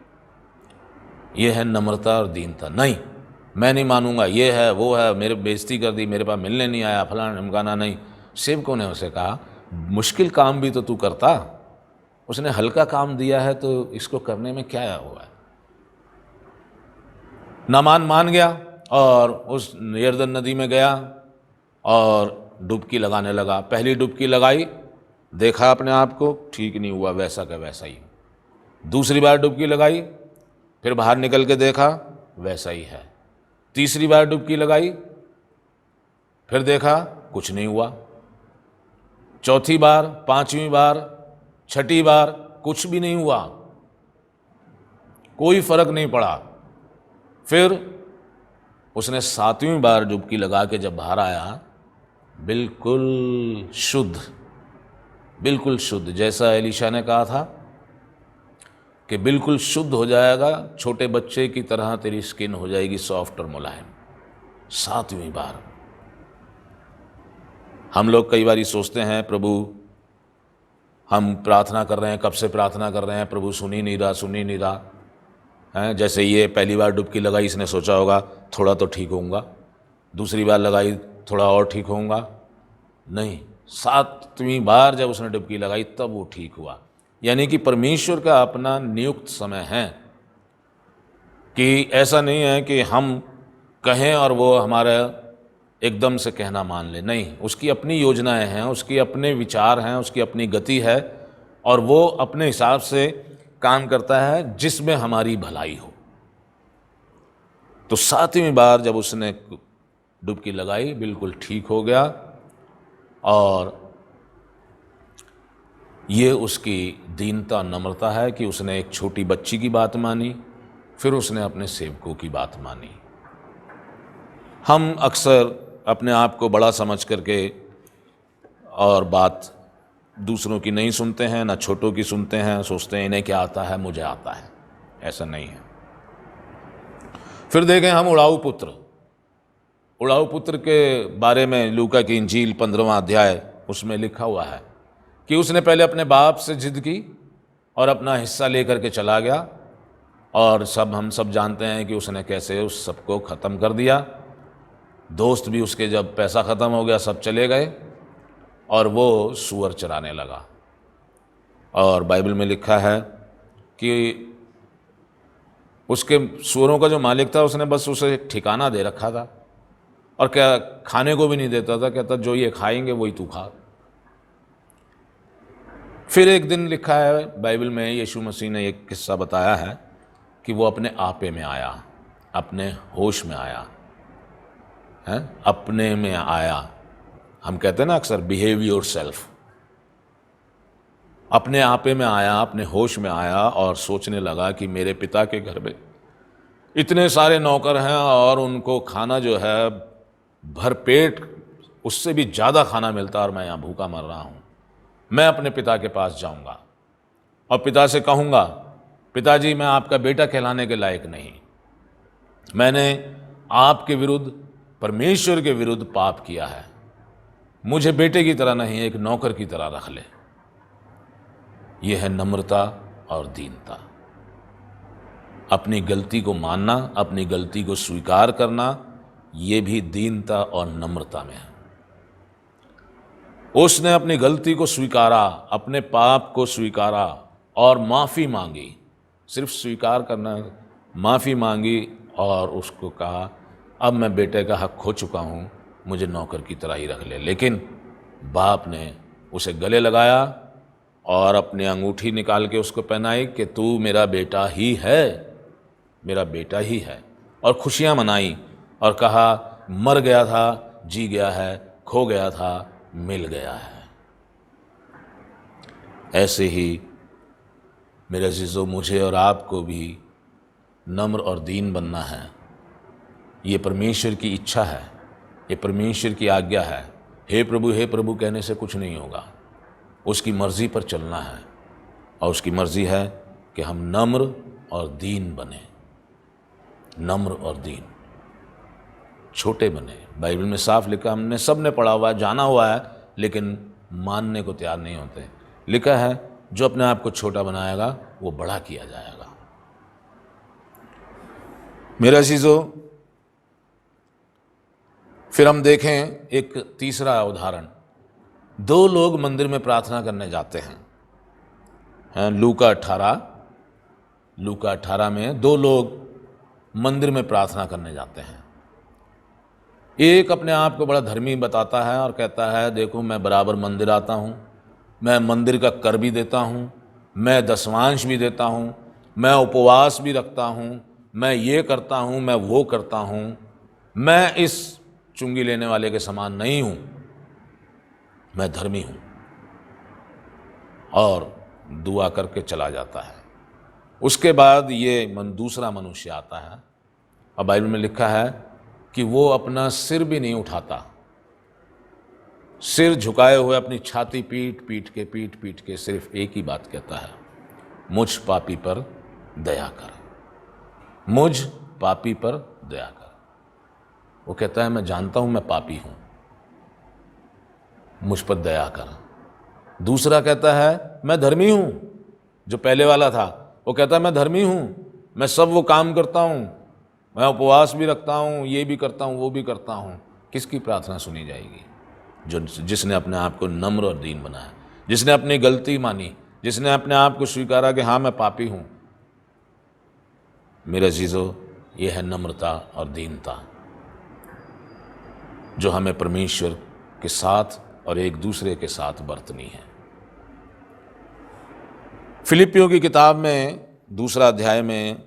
यह है नम्रता और दीनता। नहीं, मैं नहीं मानूंगा, ये है वो है, मेरे बेइज्जती कर दी, मेरे पास मिलने नहीं आया, फलाना ढमकाना नहीं। सेवकों ने उसे कहा, मुश्किल काम भी तो तू करता, उसने हल्का काम दिया है तो इसको करने में क्या हुआ है? नामान मान गया और उस यरदन नदी में गया और डुबकी लगाने लगा। पहली डुबकी लगाई, देखा अपने आप को, ठीक नहीं हुआ, वैसा का वैसा ही। दूसरी बार डुबकी लगाई, फिर बाहर निकल के देखा, वैसा ही है। तीसरी बार डुबकी लगाई, फिर देखा कुछ नहीं हुआ। चौथी बार, 5वीं बार, 6ठी बार, कुछ भी नहीं हुआ, कोई फर्क नहीं पड़ा। फिर उसने 7वीं बार डुबकी लगा के जब बाहर आया, बिल्कुल शुद्ध, बिल्कुल शुद्ध, जैसा एलीशा ने कहा था कि बिल्कुल शुद्ध हो जाएगा, छोटे बच्चे की तरह तेरी स्किन हो जाएगी सॉफ्ट और मुलायम। 7वीं बार। हम लोग कई बार सोचते हैं प्रभु हम प्रार्थना कर रहे हैं, कब से प्रार्थना कर रहे हैं, प्रभु सुन ही नहीं रहा है। जैसे ये पहली बार डुबकी लगाई, इसने सोचा होगा थोड़ा तो ठीक होऊंगा, दूसरी बार लगाई थोड़ा और ठीक होऊंगा। नहीं, 7वीं बार जब उसने डुबकी लगाई तब वो ठीक हुआ। यानी कि परमेश्वर का अपना नियुक्त समय है, कि ऐसा नहीं है कि हम कहें और वो हमारा एकदम से कहना मान ले। नहीं, उसकी अपनी योजनाएं हैं, उसकी अपने विचार हैं, उसकी अपनी गति है, और वो अपने हिसाब से काम करता है जिसमें हमारी भलाई हो। तो 7वीं बार जब उसने डुबकी लगाई बिल्कुल ठीक हो गया, और ये उसकी दीनता नम्रता है कि उसने एक छोटी बच्ची की बात मानी, फिर उसने अपने सेवकों की बात मानी। हम अक्सर अपने आप को बड़ा समझ करके और बात दूसरों की नहीं सुनते हैं, ना छोटों की सुनते हैं, सोचते हैं इन्हें क्या आता है, मुझे आता है। ऐसा नहीं है। फिर देखें हम उड़ाऊ पुत्र के बारे में लूका की इंजील 15वां अध्याय, उसमें लिखा हुआ है कि उसने पहले अपने बाप से जिद की और अपना हिस्सा लेकर के चला गया, और हम सब जानते हैं कि उसने कैसे उस सबको ख़त्म कर दिया। दोस्त भी उसके जब पैसा ख़त्म हो गया सब चले गए, और वो सूअर चराने लगा। और बाइबल में लिखा है कि उसके सूअरों का जो मालिक था उसने बस उसे एक ठिकाना दे रखा था, और क्या खाने को भी नहीं देता था, कहता जो ये खाएंगे वही तू खा। फिर एक दिन लिखा है बाइबल में, यीशु मसीह ने एक किस्सा बताया है कि वो अपने आपे में आया, अपने होश में आया है, अपने में आया। हम कहते हैं ना अक्सर बिहेव योरसेल्फ। अपने आपे में आया, अपने होश में आया, और सोचने लगा कि मेरे पिता के घर में इतने सारे नौकर हैं और उनको खाना जो है भरपेट, उससे भी ज़्यादा खाना मिलता, और मैं यहाँ भूखा मर रहा हूँ। मैं अपने पिता के पास जाऊँगा और पिता से कहूँगा, पिताजी मैं आपका बेटा कहलाने के लायक नहीं, मैंने आपके विरुद्ध, परमेश्वर के विरुद्ध पाप किया है, मुझे बेटे की तरह नहीं एक नौकर की तरह रख ले। यह है नम्रता और दीनता। अपनी गलती को मानना, अपनी गलती को स्वीकार करना, यह भी दीनता और नम्रता में है। उसने अपनी गलती को स्वीकारा, अपने पाप को स्वीकारा और माफ़ी मांगी। सिर्फ स्वीकार करना, माफ़ी मांगी, और उसको कहा अब मैं बेटे का हक खो चुका हूँ, मुझे नौकर की तरह ही रख ले। लेकिन बाप ने उसे गले लगाया और अपनी अंगूठी निकाल के उसको पहनाई कि तू मेरा बेटा ही है, मेरा बेटा ही है, और खुशियाँ मनाई और कहा मर गया था, जी गया है, खो गया था, मिल गया है। ऐसे ही मेरे अज़ीज़ों, मुझे और आपको भी नम्र और दीन बनना है। ये परमेश्वर की इच्छा है, ये परमेश्वर की आज्ञा है। हे प्रभु कहने से कुछ नहीं होगा, उसकी मर्ज़ी पर चलना है, और उसकी मर्ज़ी है कि हम नम्र और दीन बने, नम्र और दीन, छोटे बने। बाइबल में साफ लिखा, हमने सब ने पढ़ा हुआ है, जाना हुआ है, लेकिन मानने को तैयार नहीं होते। लिखा है जो अपने आप को छोटा बनाएगा वो बड़ा किया जाएगा। मेरे अज़ीज़ों, फिर हम देखें एक तीसरा उदाहरण। 2 लोग मंदिर में प्रार्थना करने जाते हैं। लूका 18 में 2 लोग मंदिर में प्रार्थना करने जाते हैं। एक अपने आप को बड़ा धर्मी बताता है और कहता है देखो मैं बराबर मंदिर आता हूँ, मैं मंदिर का कर भी देता हूँ, मैं दशमांश भी देता हूँ, मैं उपवास भी रखता हूँ, मैं ये करता हूँ, मैं वो करता हूँ, मैं इस चुंगी लेने वाले के समान नहीं हूँ, मैं धर्मी हूँ। और दुआ करके चला जाता है। उसके बाद ये दूसरा मनुष्य आता है और बाइबल में लिखा है कि वो अपना सिर भी नहीं उठाता, सिर झुकाए हुए अपनी छाती पीट पीट के सिर्फ एक ही बात कहता है, मुझ पापी पर दया कर, मुझ पापी पर दया कर। वो कहता है मैं जानता हूं मैं पापी हूं, मुझ पर दया कर। दूसरा कहता है मैं धर्मी हूं, जो पहले वाला था वो कहता है मैं धर्मी हूं, मैं सब वो काम करता हूं, मैं उपवास भी रखता हूं, ये भी करता हूं, वो भी करता हूं। किसकी प्रार्थना सुनी जाएगी? जिसने अपने आप को नम्र और दीन बनाया, जिसने अपनी गलती मानी, जिसने अपने आप को स्वीकारा कि हाँ मैं पापी हूं। मेरे अजीजों, यह है नम्रता और दीनता जो हमें परमेश्वर के साथ और एक दूसरे के साथ बरतनी है। फिलिपियों की किताब में 2 अध्याय में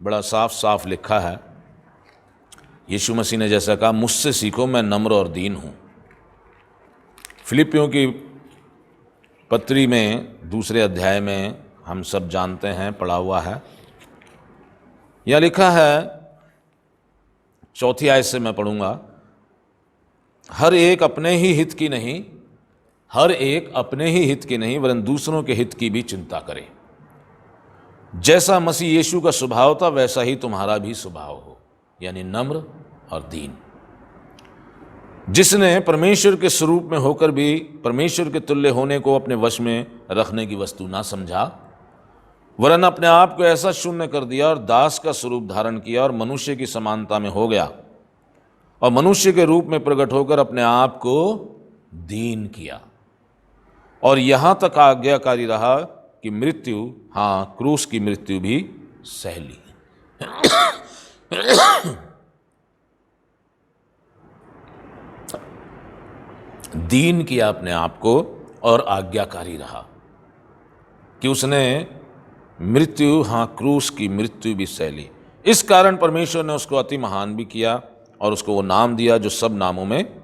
बड़ा साफ साफ लिखा है, यीशु मसीह ने जैसा कहा, मुझसे सीखो मैं नम्र और दीन हूं। फिलिपियों की पत्री में 2 अध्याय में हम सब जानते हैं, पढ़ा हुआ है। यह लिखा है, 4 आयत से मैं पढ़ूंगा, हर एक अपने ही हित की नहीं, हर एक अपने ही हित की नहीं वरन दूसरों के हित की भी चिंता करे। जैसा मसीह यीशु का स्वभाव था वैसा ही तुम्हारा भी स्वभाव हो, यानी नम्र और दीन। जिसने परमेश्वर के स्वरूप में होकर भी परमेश्वर के तुल्य होने को अपने वश में रखने की वस्तु ना समझा, वरन अपने आप को ऐसा शून्य कर दिया और दास का स्वरूप धारण किया और मनुष्य की समानता में हो गया और मनुष्य के रूप में प्रकट होकर अपने आप को दीन किया और यहां तक आज्ञाकारी रहा कि मृत्यु, हाँ क्रूस की मृत्यु भी सह ली। दीन किया अपने आप को और आज्ञाकारी रहा कि उसने मृत्यु, हाँ क्रूस की मृत्यु भी सह ली। इस कारण परमेश्वर ने उसको अति महान भी किया और उसको वो नाम दिया जो सब नामों में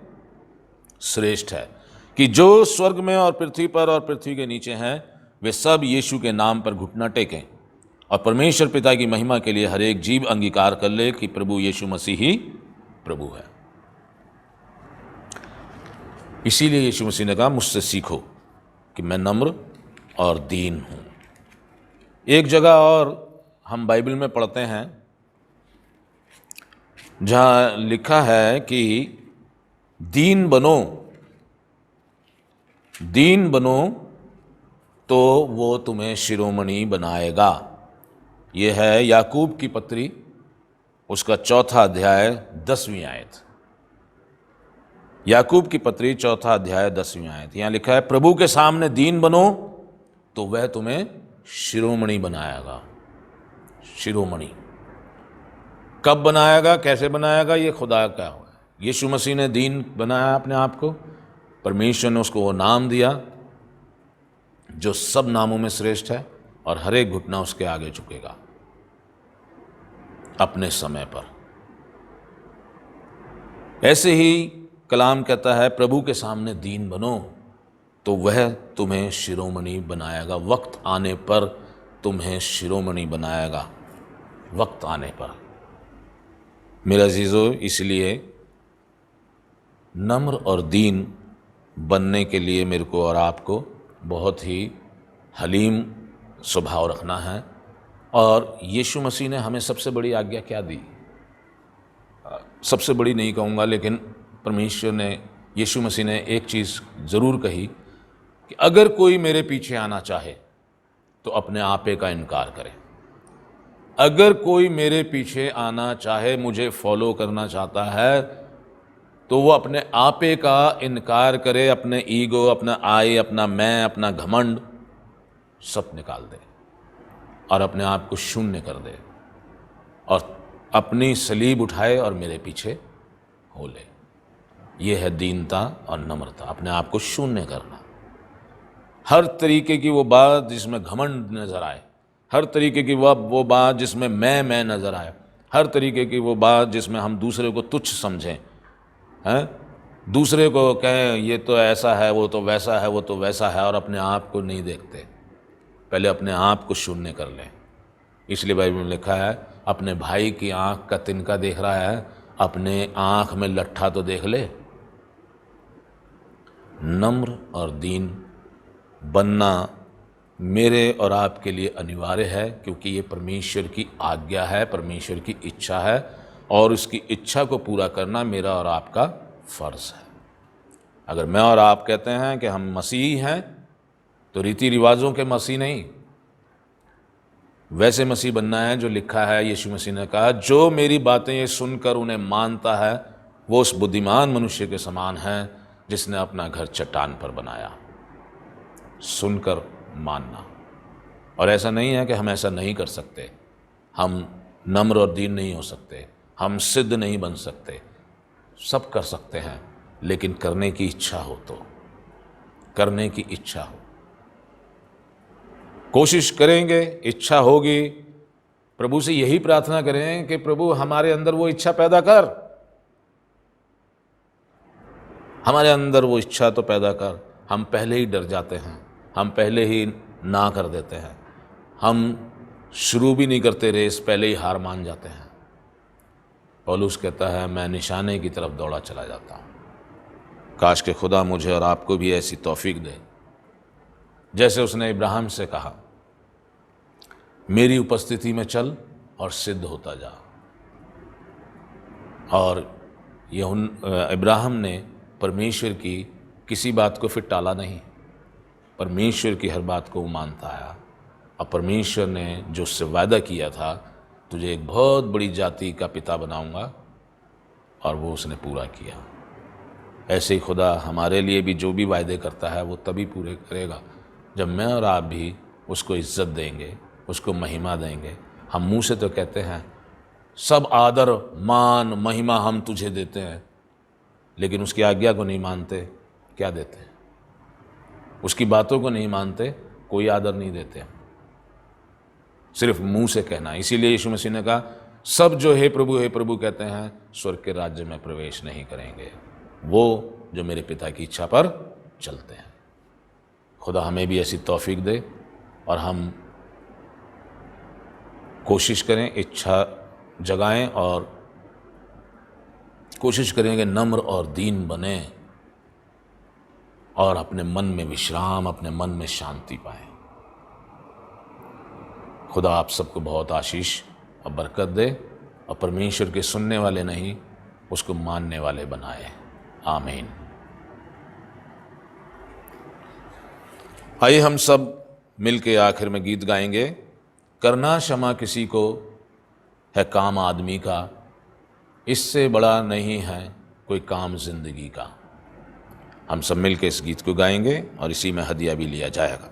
श्रेष्ठ है, कि जो स्वर्ग में और पृथ्वी पर और पृथ्वी के नीचे हैं वे सब यीशु के नाम पर घुटना टेकें और परमेश्वर पिता की महिमा के लिए हर एक जीव अंगीकार कर ले कि प्रभु यीशु मसीह ही प्रभु है। इसीलिए यीशु मसीह ने कहा, मुझसे सीखो कि मैं नम्र और दीन हूं। एक जगह और हम बाइबल में पढ़ते हैं जहां लिखा है कि दीन बनो तो वो तुम्हें शिरोमणि बनाएगा। यह है याकूब की पत्री, उसका 4 अध्याय 10वीं आयत। याकूब की पत्री 4 अध्याय 10वीं आयत। यहां लिखा है, प्रभु के सामने दीन बनो तो वह तुम्हें शिरोमणि बनाएगा। शिरोमणि कब बनाएगा, कैसे बनाएगा, ये खुदा का है। यीशु मसीह ने दीन बनाया अपने आप को, परमेश्वर ने उसको वो नाम दिया जो सब नामों में श्रेष्ठ है और हर एक घुटना उसके आगे झुकेगा अपने समय पर। ऐसे ही कलाम कहता है, प्रभु के सामने दीन बनो तो वह तुम्हें शिरोमणि बनाएगा। वक्त आने पर तुम्हें शिरोमणि बनाएगा, वक्त आने पर। मेरा अजीजों, इसलिए नम्र और दीन बनने के लिए मेरे को और आपको बहुत ही हलीम स्वभाव रखना है। और यीशु मसीह ने हमें सबसे बड़ी आज्ञा क्या दी? सबसे बड़ी नहीं कहूँगा, लेकिन परमेश्वर ने, यीशु मसीह ने एक चीज़ ज़रूर कही कि अगर कोई मेरे पीछे आना चाहे तो अपने आपे का इनकार करे। अगर कोई मेरे पीछे आना चाहे, मुझे फॉलो करना चाहता है, तो वो अपने आपे का इनकार करे, अपने ईगो, अपना आई, अपना मैं, अपना घमंड सब निकाल दे और अपने आप को शून्य कर दे और अपनी सलीब उठाए और मेरे पीछे हो ले। ये है दीनता और नम्रता, अपने आप को शून्य करना। हर तरीके की वो बात जिसमें घमंड नजर आए, हर तरीके की वो बात जिसमें मैं नजर आए, हर तरीके की वो बात जिसमें हम दूसरे को तुच्छ समझें, हैं, दूसरे को कहें ये तो ऐसा है, वो तो वैसा है, वो तो वैसा है, और अपने आप को नहीं देखते। पहले अपने आप को शून्य कर लें। इसलिए बाइबल में लिखा है, अपने भाई की आंख का तिनका देख रहा है, अपने आंख में लट्ठा तो देख ले। नम्र और दीन बनना मेरे और आपके लिए अनिवार्य है, क्योंकि ये परमेश्वर की आज्ञा है, परमेश्वर की इच्छा है, और उसकी इच्छा को पूरा करना मेरा और आपका फर्ज है। अगर मैं और आप कहते हैं कि हम मसीही हैं, तो रीति रिवाजों के मसीह नहीं, वैसे मसीह बनना है जो लिखा है। यीशु मसीह ने कहा, जो मेरी बातें ये सुनकर उन्हें मानता है वो उस बुद्धिमान मनुष्य के समान है जिसने अपना घर चट्टान पर बनाया। सुनकर मानना। और ऐसा नहीं है कि हम ऐसा नहीं कर सकते, हम नम्र और दीन नहीं हो सकते, हम सिद्ध नहीं बन सकते, सब कर सकते हैं, लेकिन करने की इच्छा हो तो, करने की इच्छा हो। कोशिश करेंगे, इच्छा होगी। प्रभु से यही प्रार्थना करें कि प्रभु हमारे अंदर वो इच्छा पैदा कर, हमारे अंदर वो इच्छा तो पैदा कर। हम पहले ही डर जाते हैं, हम पहले ही ना कर देते हैं, हम शुरू भी नहीं करते रेस, पहले ही हार मान जाते हैं। पौलुस कहता है, मैं निशाने की तरफ दौड़ा चला जाता हूँ। काश के खुदा मुझे और आपको भी ऐसी तौफीक दे, जैसे उसने इब्राहिम से कहा, मेरी उपस्थिति में चल और सिद्ध होता जा। और इब्राहिम ने परमेश्वर की किसी बात को फिर टाला नहीं, परमेश्वर की हर बात को वो मानता आया। और परमेश्वर ने जो उससे वादा किया था, तुझे एक बहुत बड़ी जाति का पिता बनाऊंगा, और वो उसने पूरा किया। ऐसे ही खुदा हमारे लिए भी जो भी वायदे करता है वो तभी पूरे करेगा जब मैं और आप भी उसको इज्जत देंगे, उसको महिमा देंगे। हम मुंह से तो कहते हैं सब आदर मान महिमा हम तुझे देते हैं, लेकिन उसकी आज्ञा को नहीं मानते, क्या देते हैं? उसकी बातों को नहीं मानते, कोई आदर नहीं देते, सिर्फ मुंह से कहना। इसीलिए यीशु मसीह ने कहा, सब जो हे प्रभु कहते हैं स्वर्ग के राज्य में प्रवेश नहीं करेंगे, वो जो मेरे पिता की इच्छा पर चलते हैं। खुदा हमें भी ऐसी तौफीक दे और हम कोशिश करें, इच्छा जगाएं और कोशिश करें कि नम्र और दीन बने और अपने मन में विश्राम, अपने मन में शांति पाएं। खुदा आप सबको बहुत आशीष और बरकत दे, और परमेश्वर के सुनने वाले नहीं, उसको मानने वाले बनाए। आमीन। आइए हम सब मिल के आखिर में गीत गाएंगे। करना क्षमा किसी को है काम आदमी का, इससे बड़ा नहीं है कोई काम जिंदगी का। हम सब मिल के इस गीत को गाएंगे और इसी में हदिया भी लिया जाएगा।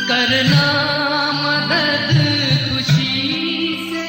करना मदद खुशी से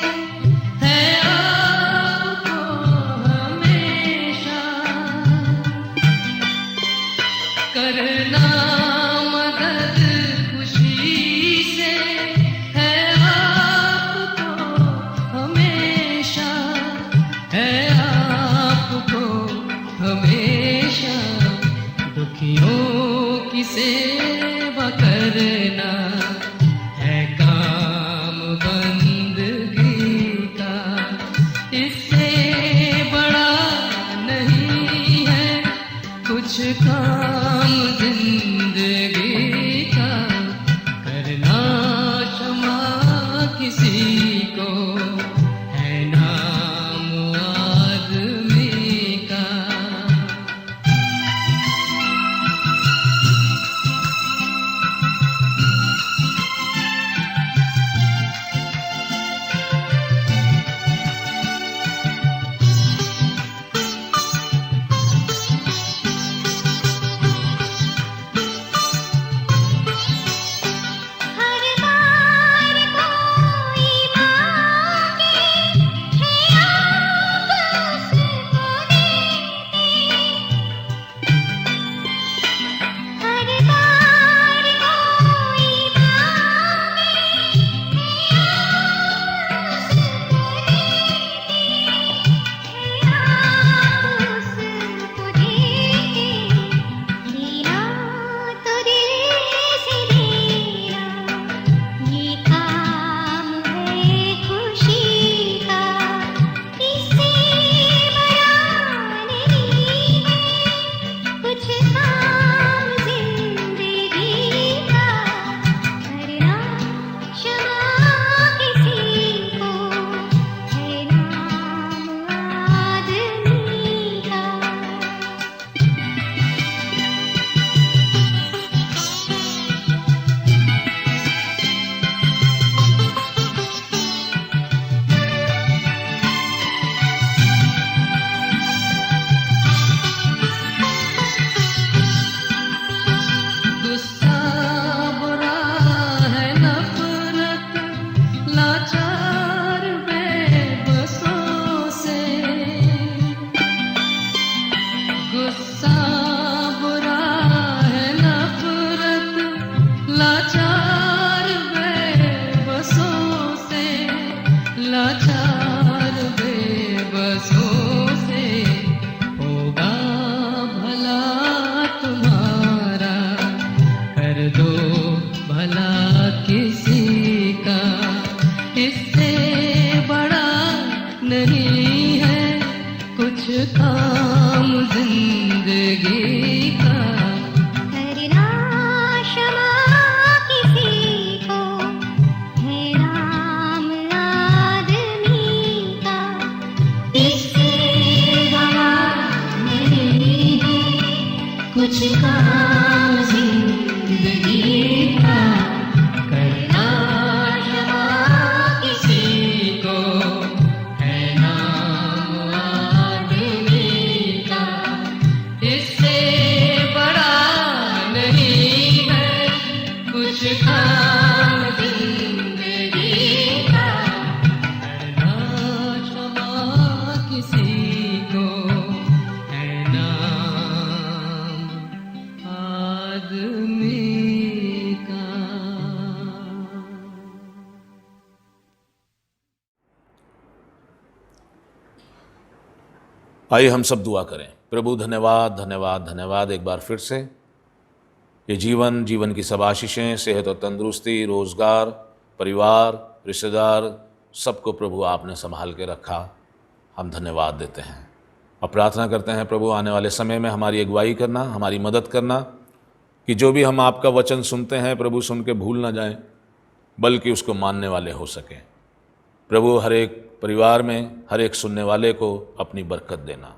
काम जिंदगी का करना क्षमा किसी को है नाम आदमी का। हर बार कोई मांगे है आप उसको देते। हर बार कोई मांगे है आप उसको देते। है आप उसको देते। जीना तो दिल से देना ये काम है खुशी का। इससे बड़ा नहीं है कुछ काम जिंदगी का करना क्षमा किसी को है नाम आदमी का। गुस्सा बुरा है नफरत लाचार बेबसों से। गुस्सा बुरा है नफरत लाचार बेबसों से। लाचार बेबसों से होगा भला तुम्हारा कर दो भला किसी का। इससे बड़ा नहीं है कुछ काम जिंदगी का करना क्षमा किसी को है नाम आदमी का। इससे बड़ा नहीं है कुछ काम जिंदगी का करना क्षमा किसी को है नाम आदमी का। इससे बड़ा नहीं है कुछ काम जिंदगी का करना क्षमा किसी को है नाम आदमी का। आइए हम सब दुआ करें। प्रभु धन्यवाद धन्यवाद धन्यवाद एक बार फिर से ये जीवन की सब आशीषें, सेहत और तंदुरुस्ती, रोज़गार, परिवार, रिश्तेदार, सबको प्रभु आपने संभाल के रखा। हम धन्यवाद देते हैं और प्रार्थना करते हैं प्रभु आने वाले समय में हमारी अगुवाई करना, हमारी मदद करना कि जो भी हम आपका वचन सुनते हैं प्रभु सुन के भूल ना जाएं, बल्कि उसको मानने वाले हो सकें। प्रभु हर एक परिवार में हर एक सुनने वाले को अपनी बरकत देना,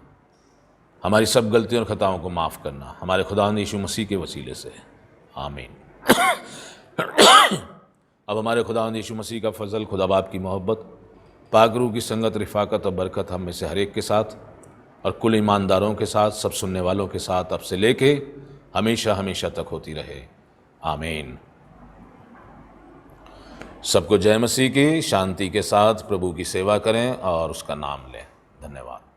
हमारी सब गलतियों और खताओं को माफ़ करना, हमारे खुदावंद यीशु मसीह के वसीले से, आमीन। अब हमारे खुदावंद यीशु मसीह का फजल, खुदा बाप की मोहब्बत, पाक रूह की संगत, रिफ़ाकत और बरकत हम में से हर एक के साथ और कुल ईमानदारों के साथ, सब सुनने वालों के साथ अब से लेके हमेशा हमेशा तक होती रहे, आमीन। सबको जय मसीह की। शांति के साथ प्रभु की सेवा करें और उसका नाम लें। धन्यवाद।